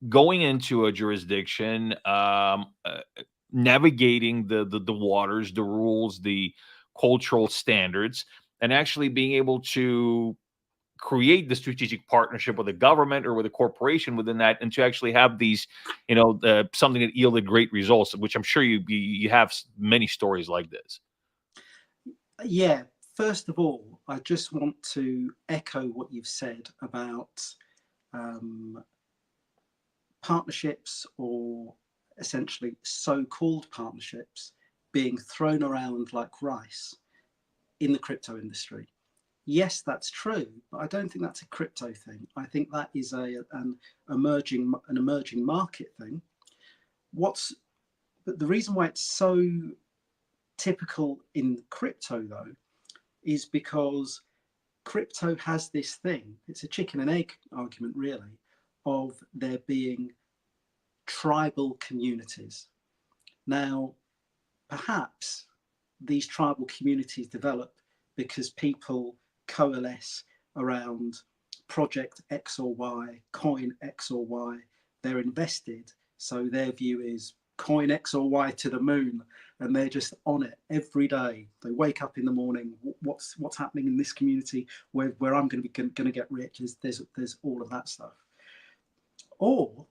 going into a jurisdiction, navigating the waters, the rules, the cultural standards, and actually being able to create the strategic partnership with a government or with a corporation within that, and to actually have these, something that yielded great results, which I'm sure you have many stories like this. Yeah, first of all, I just want to echo what you've said about partnerships, or essentially so-called partnerships, being thrown around like rice in the crypto industry. Yes, that's true, but I don't think that's a crypto thing. I think that is an emerging market thing. But the reason why it's so typical in crypto, though, is because crypto has this thing. It's a chicken and egg argument, really, of there being tribal communities. Now, perhaps these tribal communities develop because people coalesce around project X or Y, coin X or Y. They're invested, so their view is coin X or Y to the moon, and they're just on it every day. They wake up in the morning. What's happening in this community where I'm going to get rich? There's all of that stuff. Or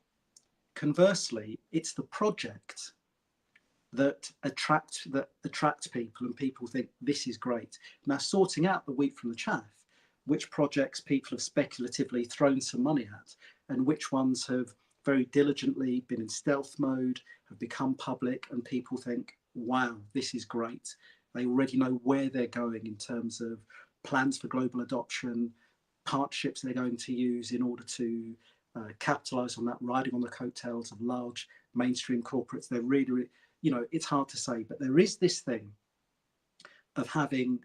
conversely, it's the project that attracts people, and people think this is great. Now, sorting out the wheat from the chaff, which projects people have speculatively thrown some money at, and which ones have very diligently been in stealth mode, have become public, and people think, wow, this is great. They already know where they're going in terms of plans for global adoption, partnerships they're going to use in order to capitalize on that, riding on the coattails of large mainstream corporates. They're really, it's hard to say, but there is this thing of having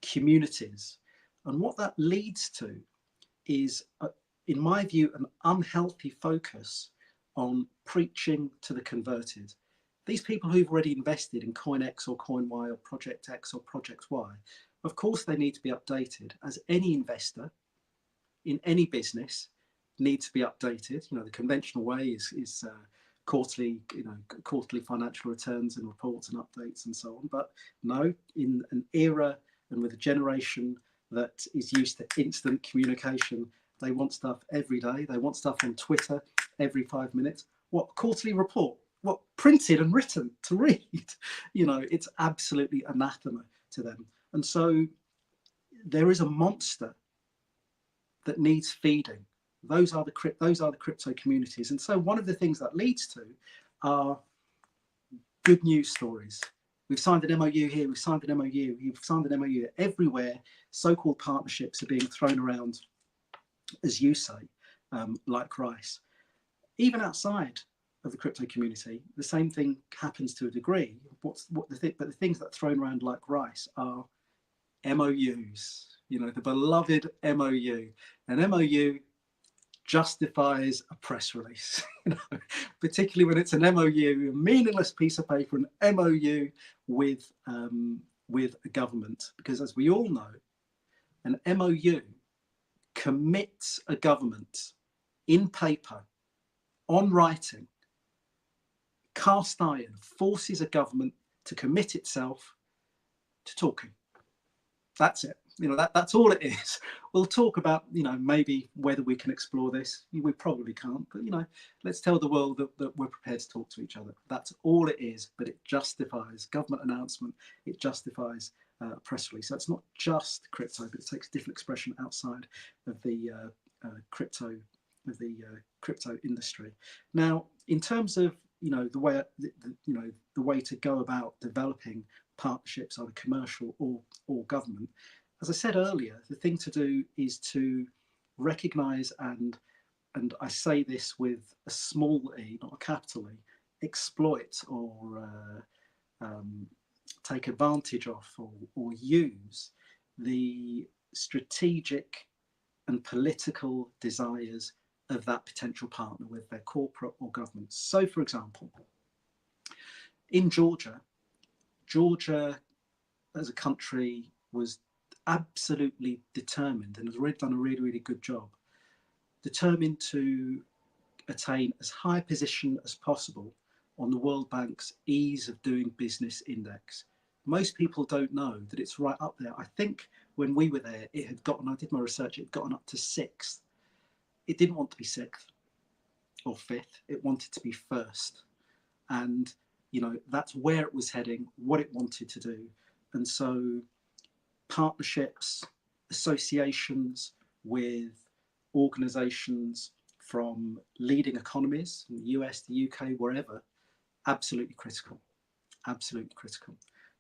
communities. And what that leads to is, in my view, an unhealthy focus on preaching to the converted. These people who've already invested in coin X or coin Y or project X or project Y, of course they need to be updated, as any investor in any business needs to be updated. The conventional way is quarterly financial returns and reports and updates and so on. But no, in an era and with a generation that is used to instant communication, they want stuff every day. They want stuff on Twitter every 5 minutes. What quarterly report? What printed and written to read? It's absolutely anathema to them. And so there is a monster that needs feeding. Those are the crypto communities. And so one of the things that leads to are good news stories. We've signed an MOU here, we've signed an MOU, you've signed an MOU. Everywhere, so-called partnerships are being thrown around, as you say, like rice. Even outside of the crypto community, the same thing happens to a degree. But the things that are thrown around like rice are MOUs. The beloved MOU. An MOU justifies a press release, particularly when it's an MOU, a meaningless piece of paper, an MOU with a government. Because as we all know, an MOU commits a government in paper, on writing, cast iron, forces a government to commit itself to talking. That's it. That's all it is. We'll talk about, maybe whether we can explore this. We probably can't, but, let's tell the world that we're prepared to talk to each other. That's all it is, but it justifies government announcement. It justifies press release. So it's not just crypto, but it takes different expression outside of the crypto industry. Now, in terms of, the way to go about developing partnerships, either commercial or government, as I said earlier, the thing to do is to recognize, and I say this with a small e, not a capital E, exploit or take advantage of or use the strategic and political desires of that potential partner, with their corporate or government. So, for example, in Georgia as a country was absolutely determined, and has already done a really, really good job, determined to attain as high a position as possible on the World Bank's Ease of Doing Business Index. Most people don't know that it's right up there. I think when we were there, it had gotten, I did my research, it had gotten up to 6th. It didn't want to be 6th or 5th, it wanted to be 1st. And, you know, that's where it was heading, what it wanted to do. And so partnerships, associations with organizations from leading economies in the US, the UK, wherever, absolutely critical, absolutely critical.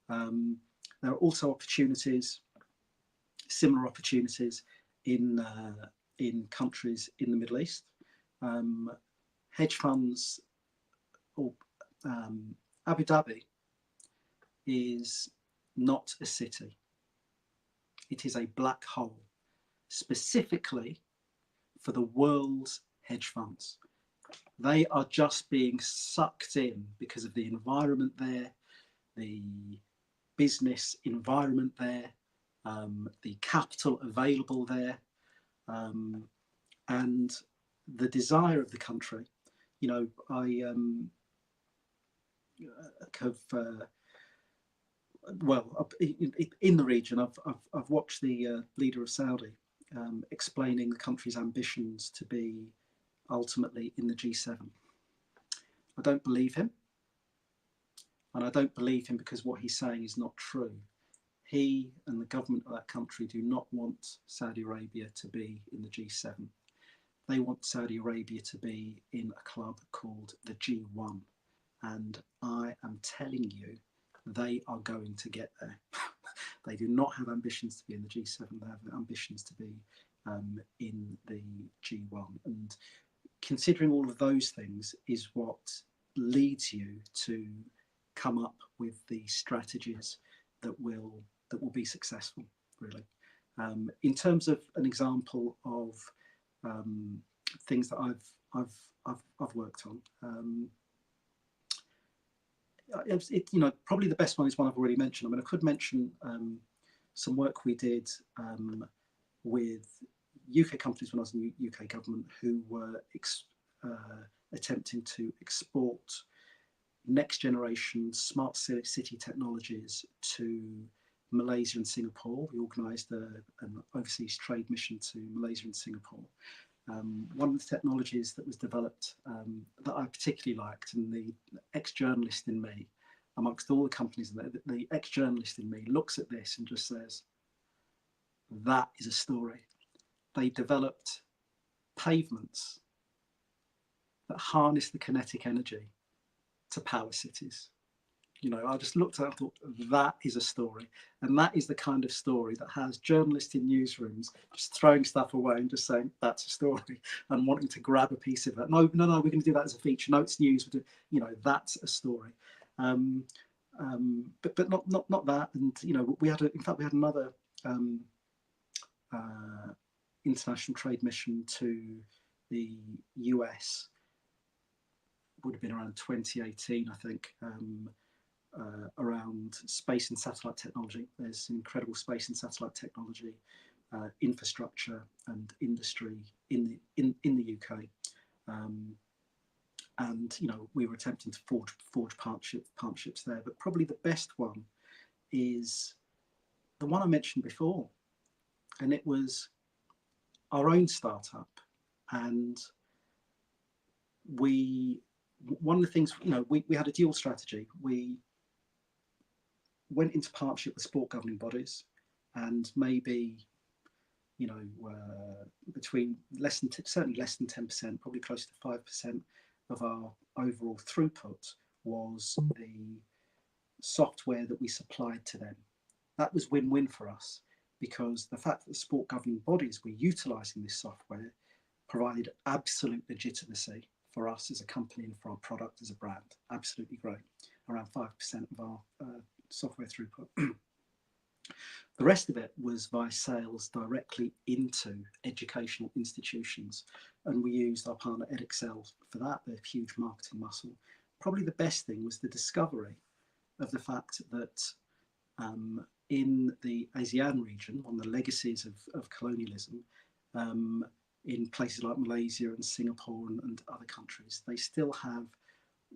There are also opportunities, similar opportunities in countries in the Middle East. Hedge funds, or Abu Dhabi is not a city. It is a black hole, specifically for the world's hedge funds. They are just being sucked in because of the environment there, the business environment there, the capital available there, and the desire of the country. You know, I have, well, in the region, I've watched the leader of Saudi explaining the country's ambitions to be ultimately in the G7. I don't believe him. And I don't believe him because what he's saying is not true. He and the government of that country do not want Saudi Arabia to be in the G7. They want Saudi Arabia to be in a club called the G1. And I am telling you, they are going to get there. They do not have ambitions to be in the G7. They have ambitions to be in the G1. And considering all of those things is what leads you to come up with the strategies that will be successful, really. In terms of an example of things that I've worked on, you know, probably the best one is one I've already mentioned. I mean, I could mention some work we did with UK companies when I was in the UK government, who were attempting to export next generation smart city technologies to Malaysia and Singapore. We organised an overseas trade mission to Malaysia and Singapore. One of the technologies that was developed that I particularly liked, and the ex-journalist in me, amongst all the companies in there, the ex-journalist in me looks at this and just says, that is a story. They developed pavements that harness the kinetic energy to power cities. You know, I just looked at it and thought, that is a story. And that is the kind of story that has journalists in newsrooms just throwing stuff away and just saying, that's a story, and wanting to grab a piece of it. No, we're going to do that as a feature. No, it's news. You know, that's a story. But not that. And, you know, in fact, we had another international trade mission to the US. Would have been around 2018, I think, around space and satellite technology. There's incredible space and satellite technology, infrastructure and industry in the UK, and you know, we were attempting to forge partnerships there. But probably the best one is the one I mentioned before, and it was our own startup. And one of the things, you know, we had a dual strategy. We went into partnership with sport governing bodies, and maybe, you know, between certainly less than 10%, probably close to 5% of our overall throughput was the software that we supplied to them. That was win-win for us, because the fact that the sport governing bodies were utilising this software provided absolute legitimacy for us as a company and for our product as a brand. Absolutely great. Around 5% of our software throughput. The rest of it was via sales directly into educational institutions. And we used our partner EdExcel for that, their huge marketing muscle. Probably the best thing was the discovery of the fact that in the ASEAN region, one of the legacies of colonialism, in places like Malaysia and Singapore and other countries, they still have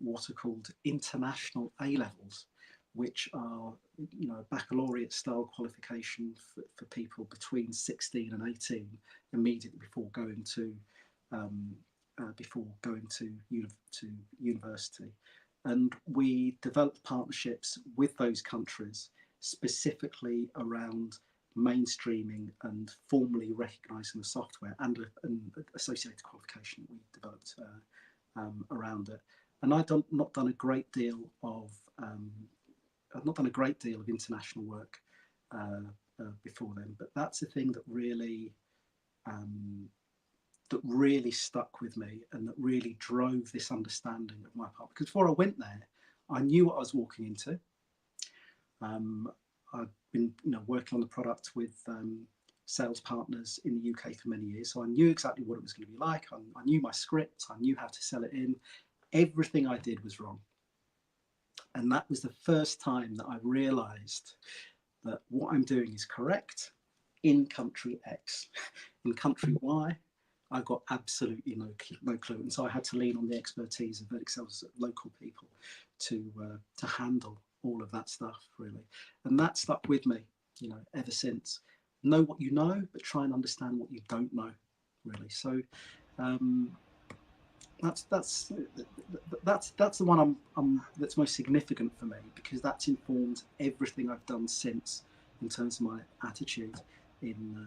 what are called international A-levels, which are, you know, a baccalaureate style qualification for people between 16 and 18 immediately before going to university. And we developed partnerships with those countries specifically around mainstreaming and formally recognising the software and an associated qualification that we developed around it. And I've not done a great deal of international work before then, but that's the thing that really stuck with me and that really drove this understanding of my part. Because before I went there, I knew what I was walking into. I've been, you know, working on the product with sales partners in the UK for many years, so I knew exactly what it was going to be like. I knew my script. I knew how to sell it in. Everything I did was wrong. And that was the first time that I realized that what I'm doing is correct in country X. In country Y, I got absolutely no clue. And so I had to lean on the expertise of EdExcel's local people to handle all of that stuff, really. And that stuck with me, you know, ever since. Know what you know, but try and understand what you don't know, really. So that's the one that's most significant for me, because that's informed everything I've done since in terms of my attitude in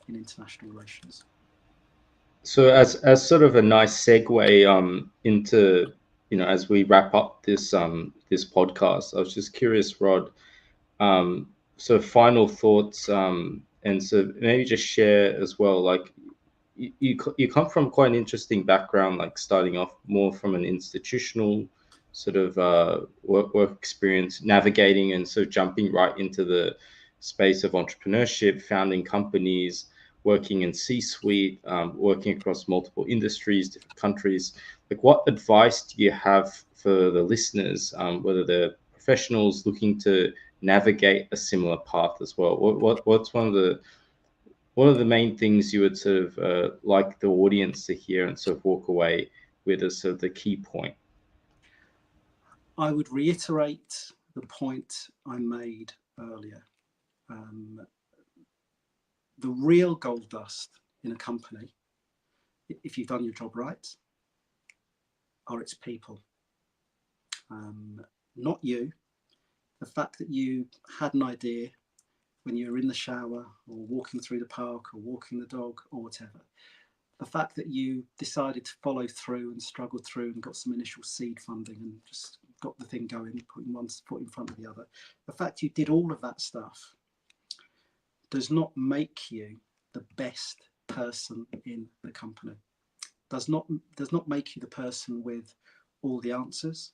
international relations. So as sort of a nice segue into, you know, as we wrap up this this podcast, I was just curious, Rod, so final thoughts, and so maybe just share as well, like you come from quite an interesting background, like starting off more from an institutional sort of work experience, navigating and sort of jumping right into the space of entrepreneurship, founding companies, working in C-suite, working across multiple industries, different countries. Like, what advice do you have for the listeners, whether they're professionals looking to navigate a similar path as well? What's what are the main things you would sort of like the audience to hear and sort of walk away with as sort of the key point? I would reiterate the point I made earlier. The real gold dust in a company, if you've done your job right, are its people. Not you. The fact that you had an idea when you were in the shower or walking through the park or walking the dog or whatever. The fact that you decided to follow through and struggled through and got some initial seed funding and just got the thing going, putting one foot in front of the other. The fact you did all of that stuff does not make you the best person in the company. Does not make you the person with all the answers.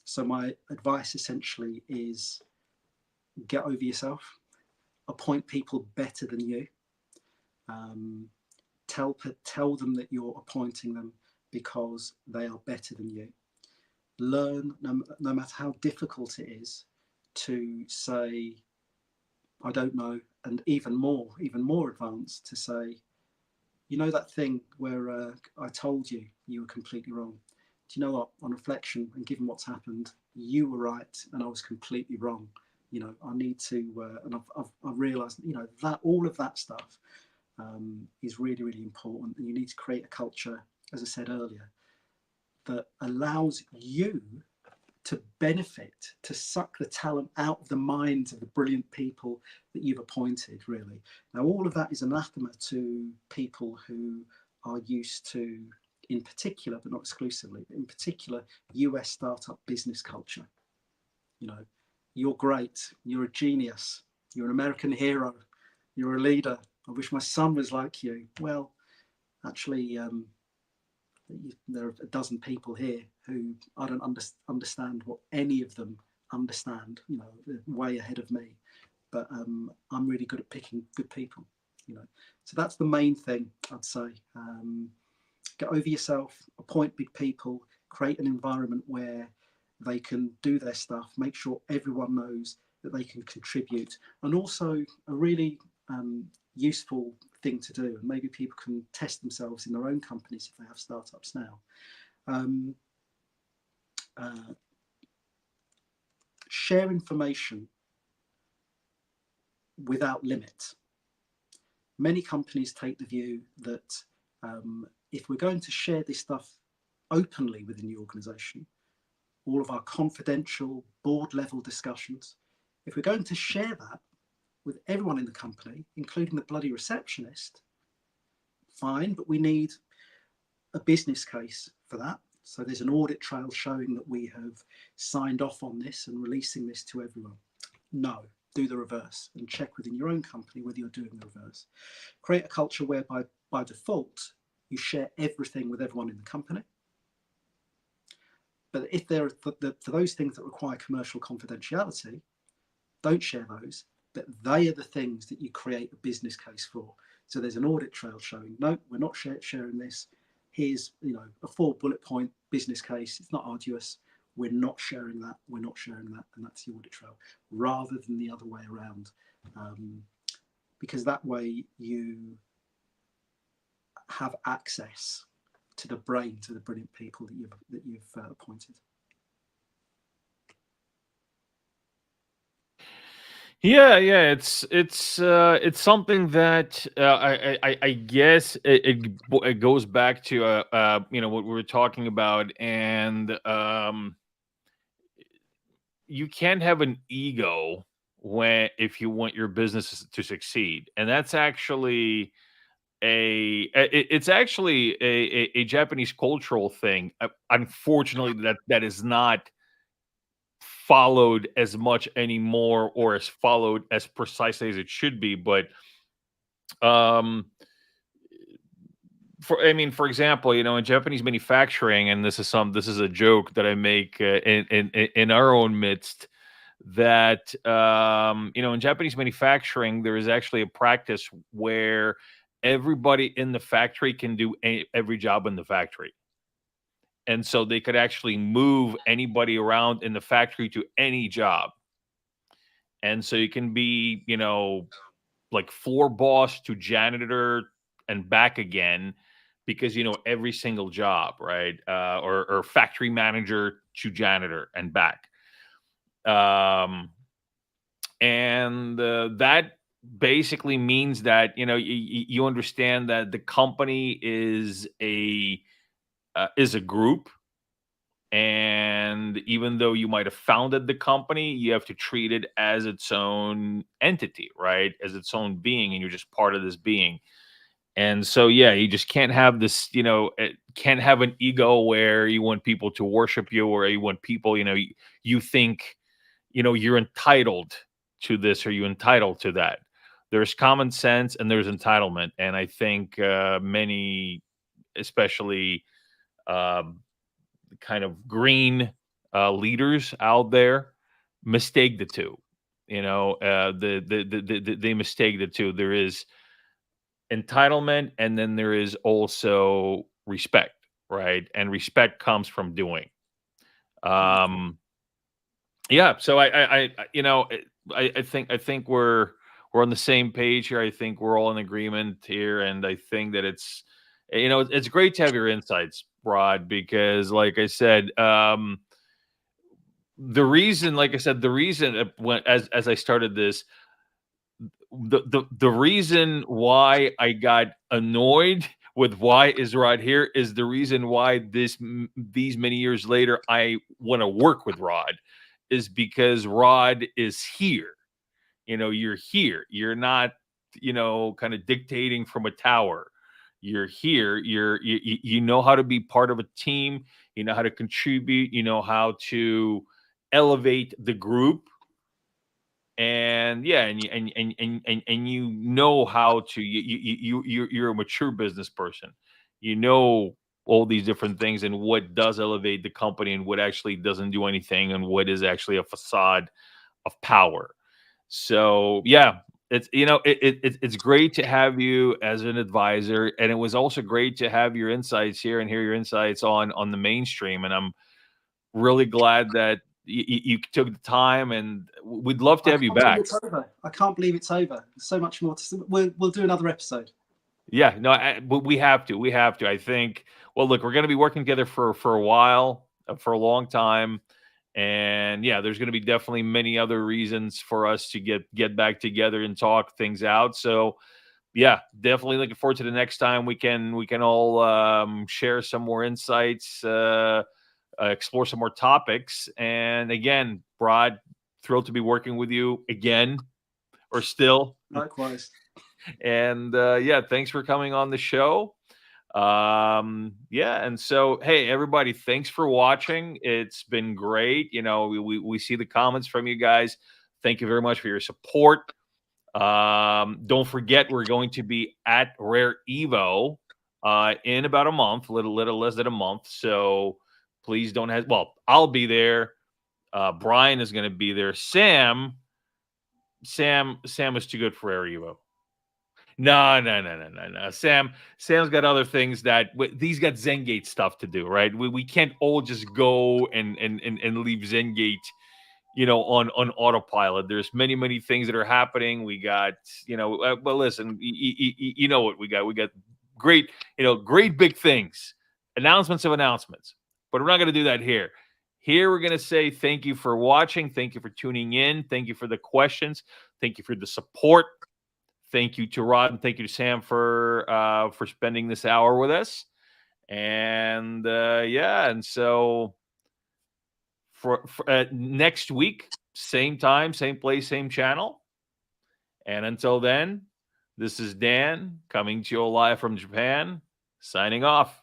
So my advice essentially is get over yourself, appoint people better than you, tell them that you're appointing them because they are better than you. Learn, no matter how difficult it is, to say, I don't know, and even more advanced, to say, you know, that thing where I told you were completely wrong. Do you know what? On reflection and given what's happened, you were right and I was completely wrong. You know, I need to, and I've realised, you know, that all of that stuff is really, really important. And you need to create a culture, as I said earlier, that allows you to benefit, to suck the talent out of the minds of the brilliant people that you've appointed, really. Now, all of that is anathema to people who are used to, in particular, but not exclusively, but in particular, US startup business culture. You know, you're great, you're a genius, you're an American hero, you're a leader. I wish my son was like you. Well, actually, there are a dozen people here who I don't understand what any of them understand. You know, they're way ahead of me, but I'm really good at picking good people. You know, so that's the main thing I'd say. Get over yourself, appoint big people, create an environment where they can do their stuff, make sure everyone knows that they can contribute, and also a really useful thing to do, and maybe people can test themselves in their own companies if they have startups now. Share information without limit. Many companies take the view that if we're going to share this stuff openly within the organization, all of our confidential board level discussions, if we're going to share that with everyone in the company, including the bloody receptionist, fine, but we need a business case for that. So there's an audit trail showing that we have signed off on this and releasing this to everyone. No, do the reverse and check within your own company whether you're doing the reverse. Create a culture whereby by default, you share everything with everyone in the company. But if there are for those things that require commercial confidentiality, don't share those, but they are the things that you create a business case for. So there's an audit trail showing, no, we're not sharing this. Here's, you know, a 4 bullet point business case. It's not arduous. We're not sharing that. We're not sharing that. And that's the audit trail, rather than the other way around. Because that way you have access to the brain, to the brilliant people that you've appointed. Yeah, it's something that I guess it goes back to you know, what we were talking about, and you can't have an ego if you want your business to succeed, and that's actually it's actually a Japanese cultural thing. Unfortunately, that is not followed as much anymore, or as followed as precisely as it should be. But um for example, you know, in Japanese manufacturing, and this is a joke that I make in our own midst, that you know, in Japanese manufacturing there is actually a practice where everybody in the factory can do every job in the factory. And so they could actually move anybody around in the factory to any job. And so you can be, you know, like floor boss to janitor and back again, because you know every single job, right? Or factory manager to janitor and back. And that basically means that, you know, you understand that the company is a group, and even though you might have founded the company, you have to treat it as its own entity, right? As its own being, and you're just part of this being. And so, yeah, you just can't have this, you know, can't have an ego where you want people to worship you, or you want people, you know, you think, you know, you're entitled to this, or you're entitled to that. There's common sense and there's entitlement. And I think many, especially kind of green leaders out there, mistake the two. You know, they mistake the two. There is entitlement, and then there is also respect, right? And respect comes from doing. Yeah. So I you know, I think we're on the same page here. I think we're all in agreement here, and I think that it's, you know, it's great to have your insights, Rod, because like I said, the reason, like I said, the reason when as I started this, the reason why I got annoyed with why is Rod here is the reason why these many years later I want to work with Rod, is because Rod is here. You know, you're here. You're not, you know, kind of dictating from a tower. You're here. You know how to be part of a team. You know how to contribute. You know how to elevate the group. And yeah, and you know how to, you're a mature business person. You know all these different things and what does elevate the company and what actually doesn't do anything and what is actually a facade of power. So yeah, it's it's great to have you as an advisor, and it was also great to have your insights here and hear your insights on the mainstream. And I'm really glad that you took the time, and we'd love to have you back. I can't believe it's over. There's so much more to. We'll do another episode. Yeah, no, but we have to. We have to. I think. Well, look, we're going to be working together for a while, for a long time. And yeah, there's going to be definitely many other reasons for us to get back together and talk things out. So yeah, definitely looking forward to the next time we can all share some more insights, explore some more topics. And again, Brad, thrilled to be working with you again, or still. Likewise. And yeah, thanks for coming on the show. Yeah, and so hey everybody, thanks for watching. It's been great. We see the comments from you guys. Thank you very much for your support. Don't forget, we're going to be at Rare Evo in about a month, a little less than a month. So please don't have, well, I'll be there. Brian is going to be there. Sam is too good for Rare Evo. No. Sam's got other things that he's got zenGate stuff to do, right? We can't all just go and leave zenGate, on autopilot. There's many things that are happening. We got, well, listen, you know what we got? We got great, great big things, announcements of announcements. But we're not going to do that here. Here we're going to say thank you for watching. Thank you for tuning in. Thank you for the questions. Thank you for the support. Thank you to Rod and thank you to Sam for spending this hour with us. And yeah, and so for next week, same time, same place, same channel. And until then, this is Dan coming to you live from Japan, signing off.